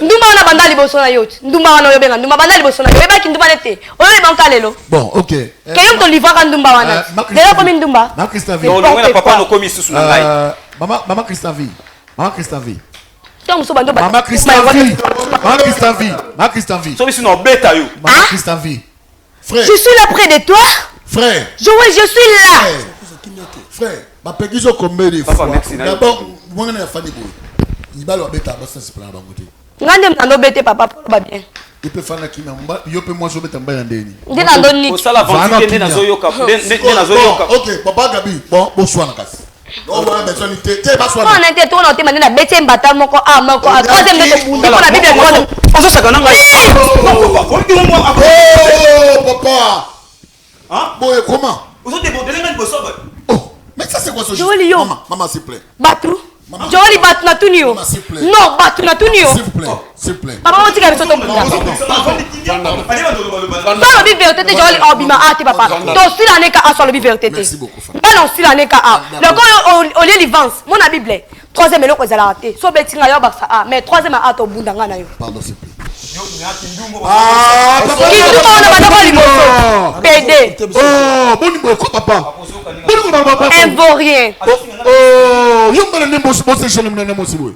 Speaker 1: ndumba wana banda liboso na yote ndumba wana yo benga ndumba banda liboso na yo ebaki ndumba nete oyo banka lelo
Speaker 9: bon ok
Speaker 1: keyo to livaka ndumba wana lelo komi ndumba
Speaker 9: ma Christavi
Speaker 2: non ngena papa no komi susu na ngai
Speaker 9: mama Christavi
Speaker 1: donc so bando
Speaker 9: mama Christavi
Speaker 2: so biso no beta yo
Speaker 9: mama Christavi frère
Speaker 1: je suis là près de toi
Speaker 9: frère
Speaker 1: je suis là
Speaker 9: frère ma pegiso combien de fois d'abord moi na fani boy ibalo beta basa se plan bangote
Speaker 1: ngande mnando bete papa ba bien
Speaker 9: il peut faire qui mamba yo peut moi so beta mbaya ndeni
Speaker 1: ndina ndoni
Speaker 2: o sala vente ndina zo yoka ndina zo yoka
Speaker 9: OK papa Gabi bon bonsoir na kasi non moi besoin de te ba soir
Speaker 1: on était tout on était mandé na bete mbata moko moko a troisième de bundi pour la bible ngone
Speaker 2: on so sakana ngai
Speaker 9: oh papa
Speaker 2: hein
Speaker 9: boy comment
Speaker 2: on so débordé ngai boso
Speaker 9: oh mais ça c'est quoi ce jeu maman s'il vous plaît
Speaker 1: Batu Joli bat na tunio. Non, bat na tunio.
Speaker 9: S'il vous plaît.
Speaker 1: Papa, on t'a dit que tu Dans le biverté, joli obima ati papa. Donc si l'année ka sur le biverté.
Speaker 9: Merci beaucoup.
Speaker 1: Balance si l'année ka a. Le quand on lit l'ivance, mon la Bible. Troisième eloko ezala raté. So betinga yo baksa a, mais troisième a to bundanga na yo.
Speaker 9: Pardon s'il vous plaît.
Speaker 1: Ah, papa. Qui tout on a pas limoso. PD.
Speaker 9: Oh, bon niveau papa.
Speaker 1: Invorien.
Speaker 9: Oh, yo me ne bosse bosse je ne mosi boy.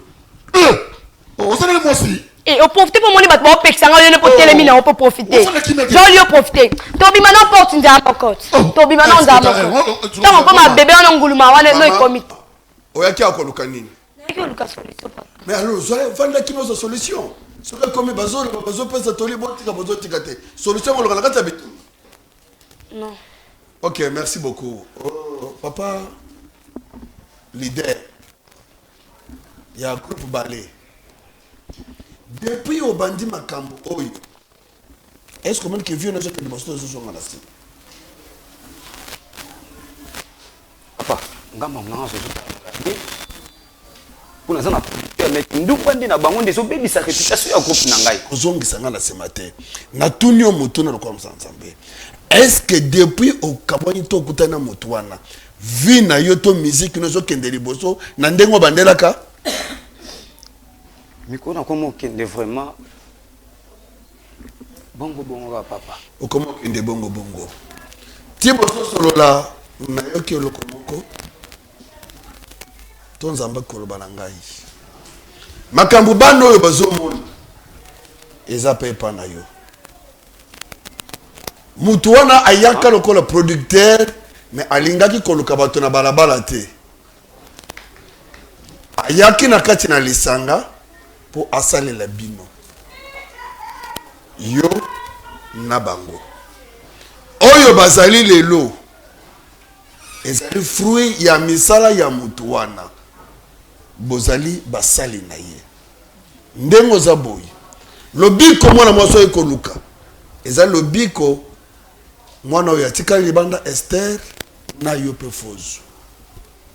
Speaker 9: Oh, ça ne mosi.
Speaker 1: Et au profiter pour mon bat bon pexanga yo ne peut téléminer on peut profiter. Joli yo profiter. Tobi maintenant porte nza encore. Tobi maintenant nza encore. Tant comme un bébé en nguluma wana no ikomi.
Speaker 3: Oyaki akoluka nini?
Speaker 1: Oyaki oluka solution.
Speaker 3: Mais alors, vanda qui nos solution. Ce que comme bazo pesa toli botika bozo tikate. Solution on le kata bitu.
Speaker 1: Non.
Speaker 3: OK, merci beaucoup. Oh, papa leader. Il y a un groupe balé. Depuis au bandi makambo oyo. Est-ce que même que vieux ne soit que de bosto zo ngana si.
Speaker 2: Papa, ngamba mnanga zo. Kuna zana mais ndupandi na bango ndezo bebisa réputation ya groupe na ngai.
Speaker 3: Ozongisa ngana ce matin. Na tunio mutuna kwa msanzambe. Est-ce que depuis au kaboni to kutana mutwana vi na yoto musique nozo kende liboso na ndengo bandelaka
Speaker 2: mikona komo kende vraiment bongo bongo papa
Speaker 3: o komo kende bongo bongo tiboso solola na yoki oloko moko to nzamba koloba na ngai makambu bano oyo bazomona eza pepa na yo mutu wana ayaka lokola producteur mais alingaki koluka bato na balabala te ayaki na kati na lisanga po asalela bino yo na bango oyo bazali lelo ezali fruit ya misala ya mutu wana bozali basali na ye ndengo za boyi lobiko mwana mwaso ekoluka ezali lobiko mwana oyo atikali libanda Esther na yo pe fozu.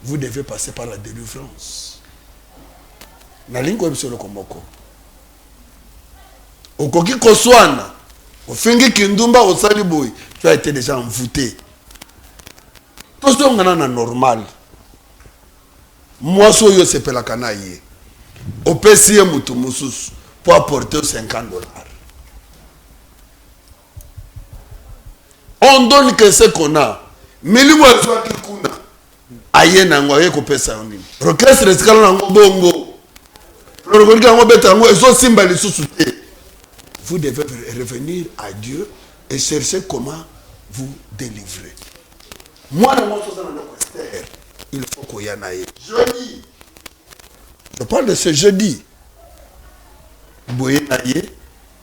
Speaker 3: Vous devez passer par la délivrance. Na lingo ebisolo komoko. Okoki koswana. Ofingi kindumba osali boy. Tu as été déjà envoûté. Tout ce qu'on a normal. Moi so yo sepelaka na ye. Opesi ye mutu mususu pour apporter $50. On donne que ce qu'on a. Milimo ezwa kikuna. Aye nango aye kopesa nini. Orchestre esikala nango bongo. Lorogolika nango beta nango ezo simba lisusu te. Vous devez revenir à Dieu et chercher comment vous délivrer. Moi dans mon Esther, il faut qu'on y en aille. Jeudi. Je parle de ce jeudi. Boye naye.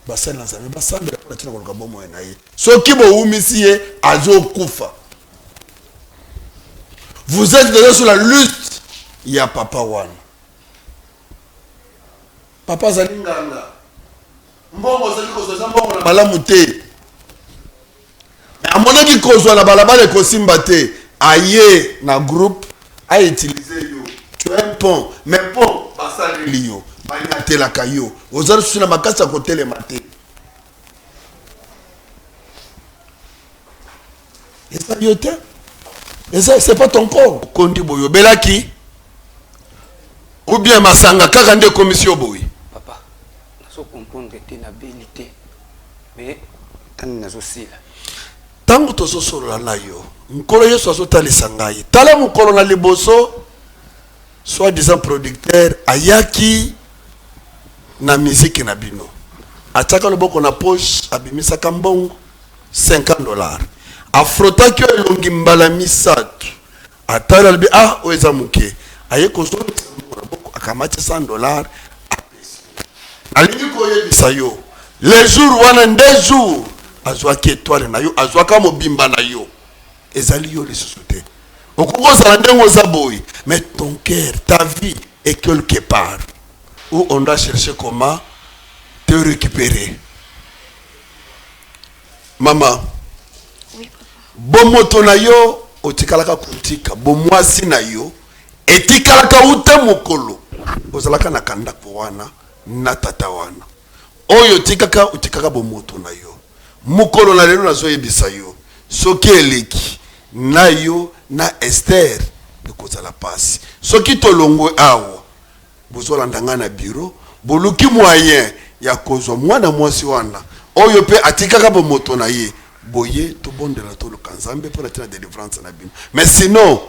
Speaker 3: Basal nzambe basambela pour tina koluka bomo na ye soki bo umisiye azo kufa. Vous êtes déjà sur la lutte. Il y a papa one.
Speaker 8: papa azali nganga mbongo ozali kozwa mbongo na malamu te amonaki kozwa na balabala ekosimba te aye na groupe autilize yo tu es un pont mais pont basaleli yo banyatelaka yo ozali susu na makasi ya kotelema te eza yo te eza c'est pas ton corps kondi boyo belaki ou bien masanga kaka nde commission boy
Speaker 2: papa nazo comprendre te na beli te mais tani nazo sila
Speaker 8: tango tozosolola na yo nkolo yesu azotalisa ngai tala mokolo na liboso soit disant producteur ayaki na miziki na bino atiaka loboko na poche abimisaka mbongo $50 afrotaki oyo elongi mbala misato atali alobi oyo eza moke aye kozongisa mbongo na boko akamati $100 apesi alingi koyebisa yo le jour wana nde jour azwaki étoile na yo azwaka mobimba na yo ezali yo lisusu te okoki kozala ndenge oza boye mais ton cœur ta vie est quelque part où on doit chercher comment te récupérer. Maman, bomoto na yo otikalaka kutika bomwasi na yo etikalaka ute mokolo ozalaka na kanda ko wana na tata wana oyo utikaka bomoto na yo mokolo na lelo nazoyebisa yo soki eleki na yo na Esther ekozala pasi soki tolongwe awa bozolanda nga na bureau boluki moyen ya kozwa mwana mwasi wana oyo pe atikaka bomoto na ye boye to bondela to lukanzambe pour la délivrance na bino mais sinon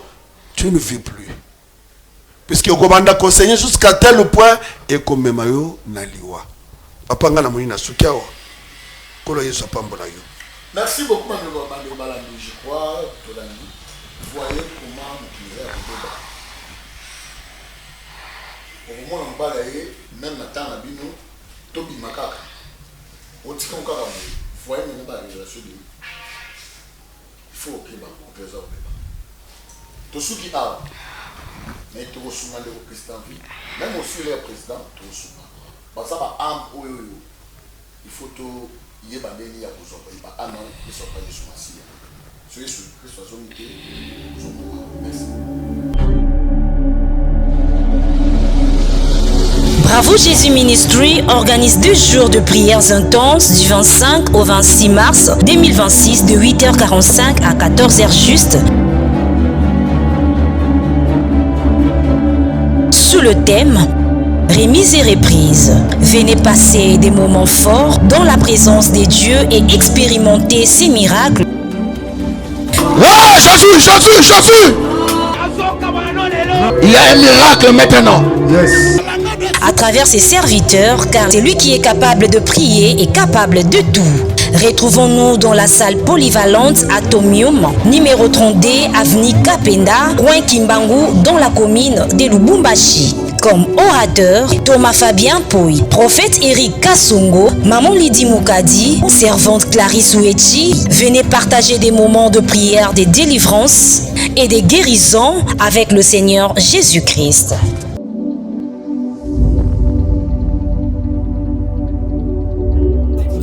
Speaker 8: tu ne vis plus puisque okobanda conseiller jusqu'à tel point et comme mayo na liwa papa nga na moni na sukiawa kolo yesu pambola yo.
Speaker 9: Merci beaucoup Manuel Balandi, je crois Tolani voyez comment nous pouvons débat au moment où balaye même na temps na bino tobi makaka otika okaka voyez même ba relation de il faut que ba présent au débat to suki a mais to suma le président même aussi le président to suma ba ça ba am oyo il faut to yeba ndeni ya kuzopa ba ana isopa yesu masia so yesu Christ azomite zomo merci.
Speaker 4: Bravo Jésus Ministry organise 2 jours de prières intenses du 25 au 26 mars 2026 de 8h45 à 14h juste. Sous le thème Remise et reprise. Venez passer des moments forts dans la présence des dieux et expérimenter ces miracles.
Speaker 9: Jésus! Il y a un miracle maintenant. Yes.
Speaker 4: À travers ses serviteurs, car c'est lui qui est capable de prier et capable de tout. Retrouvons-nous dans la salle polyvalente Atomium, numéro 30D, avenue Kapenda, coin Kimbangu, dans la commune de Lubumbashi. Comme orateur, Thomas Fabien Poy, prophète Eric Kassongo, Maman Lydie Moukadi, servante Clarisse Ouechi, venez partager des moments de prière, de délivrance et de guérison avec le Seigneur Jésus-Christ.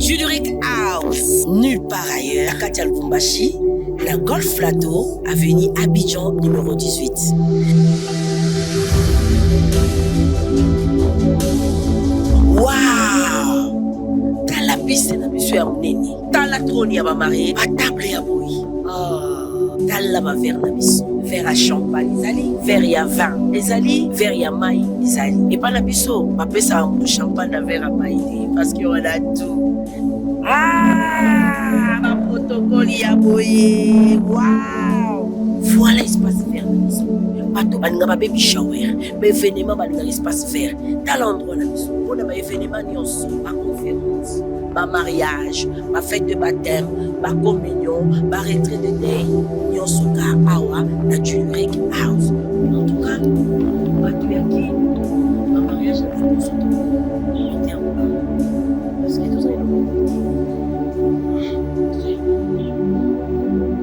Speaker 5: Juleric House, nulle part ailleurs, Katia Lubumbashi, la Golf Plateau, avenue Abidjan, numéro 18. Waouh! T'as la piste na monsieur ya munene. T'as la trône ya ba marié, ba table ya boyi. Oh, t'as la ba verre na biso. Verre à champagne ezali, verre ya vin ezali, verre ya mai ezali. Et pas na biso, ba pesa un champagne na verre à mai parce que on a tout. Ah, ba protocole ya boyi. Waouh! Voilà espace vert na biso. Bato balinga ba baby shower, ba événement balinga espace vert. Dans l'endroit na biso, on a ba événement nyonso, ba conférence, ba mariage, ba fête de baptême, ba communion, ba retraite de deuil, nyonso ka awa na Juleric House. En tout cas, bato ya ki, ba mariage na nyonso to. Parce que tout ça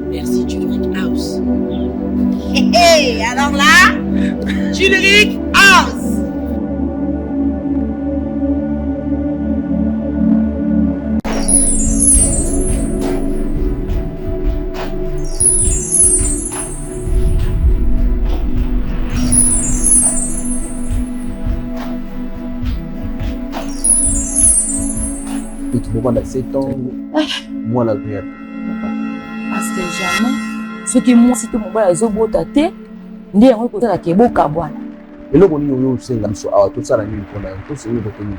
Speaker 5: merci Juleric House. Hey, alors là, Juleric House.
Speaker 6: tobanda 7 ans mwana vert
Speaker 7: parce que jamais soki mwasi to mobali azobota te nde yango ekosalaka eboka bwana
Speaker 6: eloko nini oyo osenga biso awa tosala nini mpona yango tosengi kote nini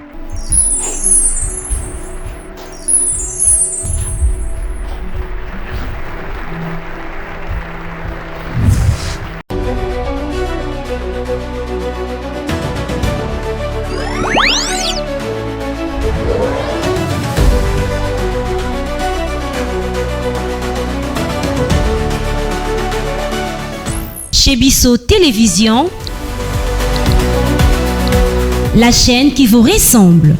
Speaker 12: Chez Bisso Télévision, la chaîne qui vous ressemble.